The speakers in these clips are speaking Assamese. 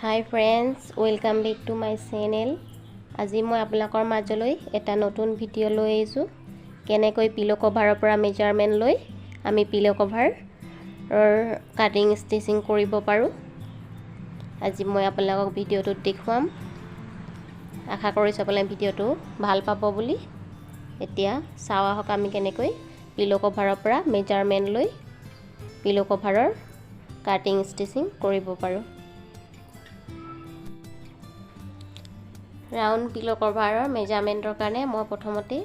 Hi friends, welcome back to my channel. আজি মই আপোনালোকৰ মাজলৈ এটা নতুন ভিডিঅ' লৈ আহিছো কেনেকৈ পিলো কভাৰৰ পৰা মেজাৰমেন্ট লৈ আমি পিলো কভাৰৰ কাটিং ষ্টিচিং কৰিব পাৰো আজি মই আপোনালোকক ভিডিঅ'টো দেখুৱাম আশা কৰিছো আপোনালোকে ভিডিঅ'টো ভাল পাব বুলি এতিয়া চাও আহক আমি কেনেকৈ পিলো কভাৰৰ পৰা মেজাৰমেন্ট লৈ পিলো কভাৰৰ কাটিং ষ্টিচিং কৰিব পাৰো राउंड पिलो कभाৰৰ মেজাৰমেন্টৰ কাৰণে মই প্ৰথমতে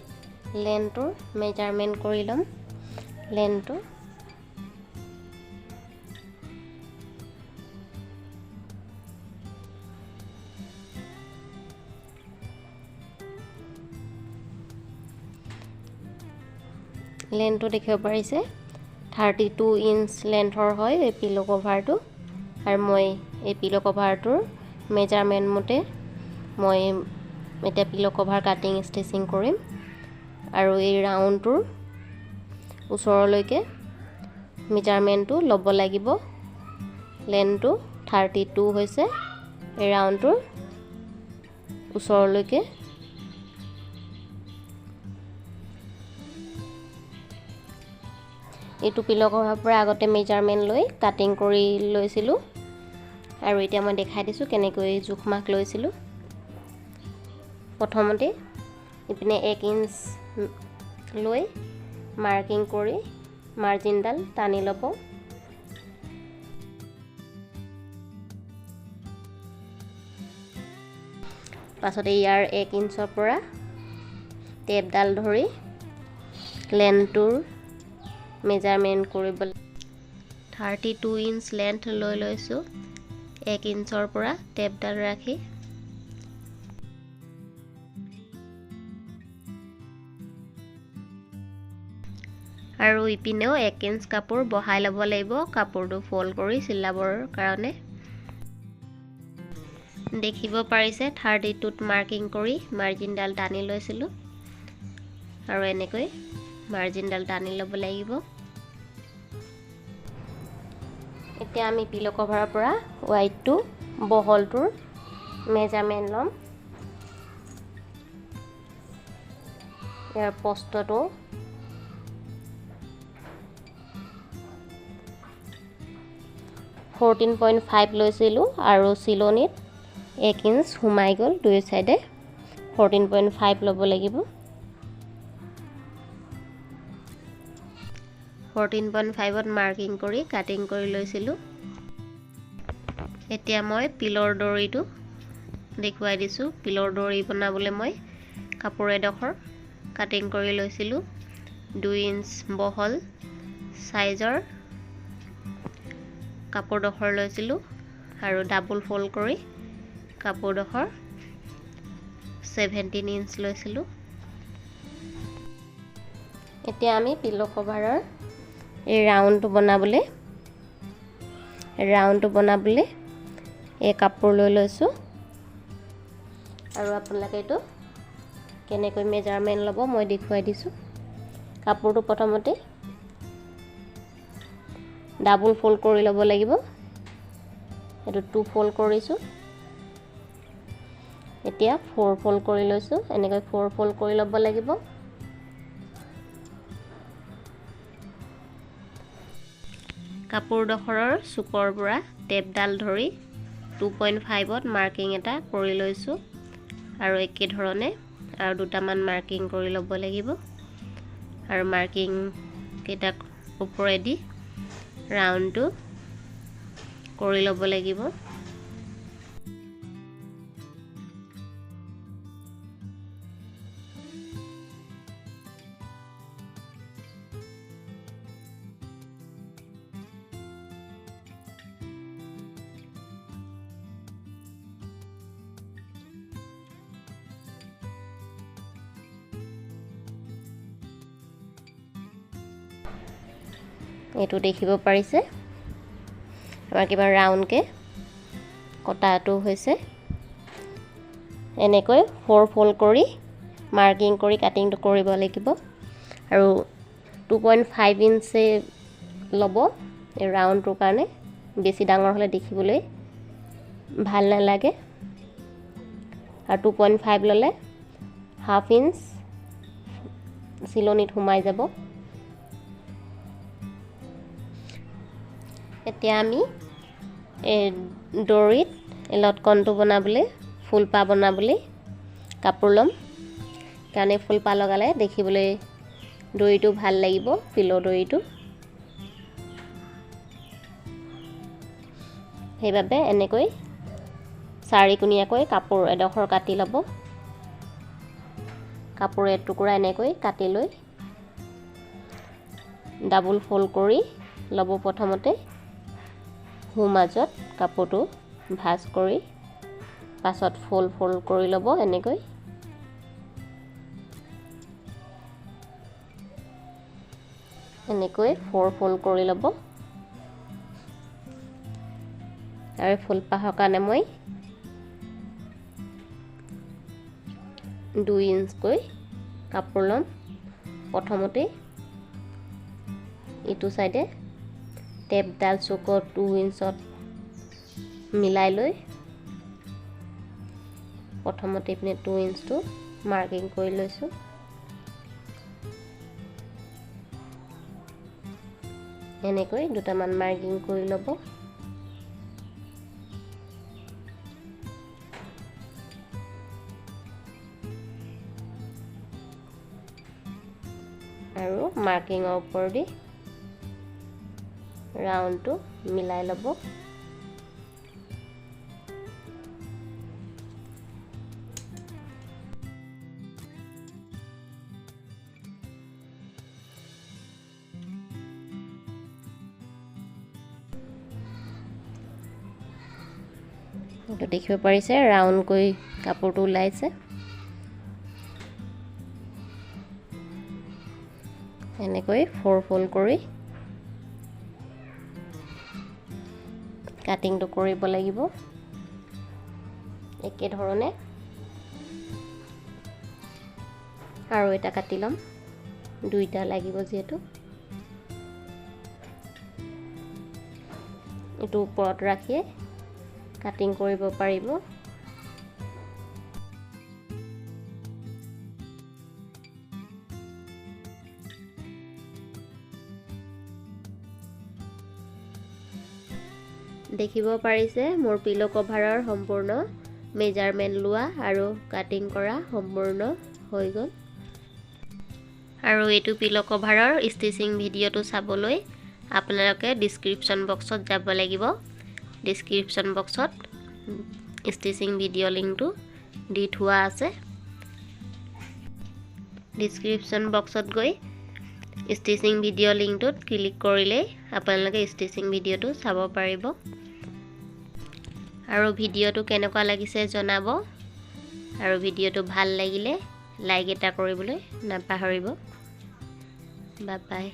লেন্থৰ মেজাৰমেন্ট কৰি লম লেন্থটো দেখিব পাৰিছে 32 ইঞ্চ লেন্থৰ হয় এই পিলো কভাৰটো আৰু মই এই পিলো কভাৰটোৰ মেজাৰমেন্ট মতে মই এটা পিলো কভাৰ কাটিং ষ্টিচিং কৰিম আৰু এই ৰাউন্ডটোৰ ওচৰলৈকে মেজাৰমেন্টটো ল'ব লাগিব লেন্থটো 32 হৈছে এই ৰাউন্ডটোৰ ওচৰলৈকে এইটো পিলো কভাৰৰ পৰা আগতে মেজাৰমেন্ট লৈ কাটিং কৰি লৈছিলো আৰু এতিয়া মই দেখাই দিছো কেনেকৈ জোখ মাখ লৈছিলো প্ৰথমতে ইপিনে 1 ইঞ্চ লৈ মাৰ্কিং কৰি মাৰ্জিনডাল টানি ল'ব পাছতে ইয়াৰ 1 ইঞ্চৰ পৰা টেপডাল ধৰি লেন্থটোৰ মেজাৰমেন্ট কৰিব 32 ইঞ্চ লেন্থ লৈ লৈছো 1 ইঞ্চৰ পৰা টেপডাল ৰাখি আৰু ইপিনেও 1 ইঞ্চ কাপোৰ বহাই ল'ব লাগিব কাপোৰটো ফোল্ড কৰি চিলাবৰ কাৰণে দেখিব পাৰিছে 32 ত মাৰ্কিং কৰি মাৰ্জিনডাল টানি লৈছিলো আৰু এনেকৈ মাৰ্জিনডাল টানি ল'ব লাগিব এতিয়া আমি পিলো কভাৰৰ পৰা ওয়াইডটো বহলটোৰ মেজাৰমেন্ট লম ইয়াৰ পোষ্টটো 14.5 লৈছিলো আৰু চিলনিত 1 ইঞ্চ হুমাই গল দুই সাইডে 14.5 ল'ব লাগিব 14.5 ত মাৰ্কিং কৰি কাটিং কৰি লৈছিলো এতিয়া মই পিলৰ দৰিটো দেখুৱাই দিছো পিলৰ দৰি বনাবলৈ মই কাপোৰ এডখৰ কাটিং কৰি লৈছিলো 2 ইঞ্চ বহল সাইজৰ কাপোৰ ডখৰ লৈছিলো আৰু ডাবল ফোল্ড কৰি কাপোৰ ডখৰ 17 ইঞ্চ লৈছিলো এতিয়া আমি পিলো কভাৰৰ এই ৰাউন্ডটো বনাবলৈ এই কাপোৰ লৈ লৈছো আৰু আপোনালোকে এইটো কেনেকৈ মেজাৰমেন্ট ল'ব মই দেখুৱাই দিছো কাপোৰটো প্ৰথমতে ডাবল ফোল্ড কৰি ল'ব লাগিব এটো 2 ফোল্ড কৰিছো এতিয়া 4 ফোল্ড কৰি লৈছো এনেকৈ 4 ফোল্ড কৰি ল'ব লাগিব কাপোৰ ডখৰৰ চুকৰ পৰা টেপডাল ধৰি 2.5 ত মাৰ্কিং এটা কৰি লৈছো আৰু একে ধৰণে আৰু দুটামান মাৰ্কিং কৰি ল'ব লাগিব আৰু মাৰ্কিং কেটা ওপৰেদি ৰাউন্ডটো কৰি ল'ব লাগিব এটো দেখিব পাৰিছে আমাৰ কিবা ৰাউন্ড কে কটাটো হৈছে এনেকৈ 4 ফোল্ড কৰি মাৰ্কিং কৰি কাটিংটো কৰিব লাগিব আৰু 2.5 ইঞ্চ ল'ব এই ৰাউন্ডটোৰ কাৰণে বেছি ডাঙৰ হলে দেখিবলৈ ভাল নালাগে আৰু 2.5 ল'লে হাফ ইঞ্চ চিলনিত সোমাই যাব। এতিয়া আমি দৰিত লটকনটো বনাবলৈ ফুলপা বনাবলৈ কাপোৰ ল'ম। কাৰণে ফুলপা লগালে দেখিবলৈ দৰিটো ভাল লাগিব, পিলো দৰিটো। সেইবাবে এনেকৈ চাৰিকোণীয়াকৈ কাপোৰ এডোখৰ কাটি ল'ব। কাপোৰ এটুকুৰা এনেকৈ কাটি লৈ ডাবল ফল্ড কৰি ল'ব। প্ৰথমতে সোঁ মাজত কাপোৰটো ভাঁজ কৰি পাছত ফল্ড কৰি ল'ব। এনেকৈ ফল্ড কৰি ল'ব। আৰু ফুলপাহৰ কাৰণে মই 2 ইঞ্চকৈ কাপোৰ ল'ম। প্ৰথমতে ইটো চাইডে টেপডাল চুকত 2 ইঞ্চত মিলাই লৈ প্ৰথমতে ইপিনে 2 ইঞ্চটো মাৰ্কিং কৰি লৈছোঁ। এনেকৈ দুটামান মাৰ্কিং কৰি ল'ব। আৰু মাৰ্কিঙৰ ওপৰেদি ৰাউণ্ডটো মিলাই ল'ব। এইটো দেখিব পাৰিছে ৰাউণ্ডকৈ কাপোৰটো ওলাইছে। এনেকৈ ফল্ড কৰি কাটিংটো কৰিব লাগিব। একে ধৰণে আৰু এটা কাটি ল'ম, দুইটা লাগিব যিহেতু। এইটো ওপৰত ৰাখি কাটিং কৰিব পাৰিব। দেখিব পাৰিছে মোৰ পিলো কভাৰৰ সম্পূৰ্ণ মেজাৰমেণ্ট লোৱা আৰু কাটিং কৰা সম্পূৰ্ণ হৈ গ'ল। আৰু এইটো পিলো কভাৰৰ ষ্টিচিং ভিডিঅ'টো চাবলৈ আপোনালোকে ডিছক্ৰিপশ্যন বক্সত যাব লাগিব। ডিছক্ৰিপশ্যন বক্সত ষ্টিচিং ভিডিঅ' লিংকটো দি থোৱা আছে। ডিছক্ৰিপশ্যন বক্সত গৈ ষ্টিচিং ভিডিঅ' লিংকটোত ক্লিক কৰিলেই আপোনালোকে ষ্টিচিং ভিডিঅ'টো চাব পাৰিব। আৰু ভিডিঅ'টো কেনেকুৱা লাগিছে জনাব। আৰু ভিডিঅ'টো ভাল লাগিলে লাইক এটা কৰিবলৈ নাপাহৰিব। Bye bye.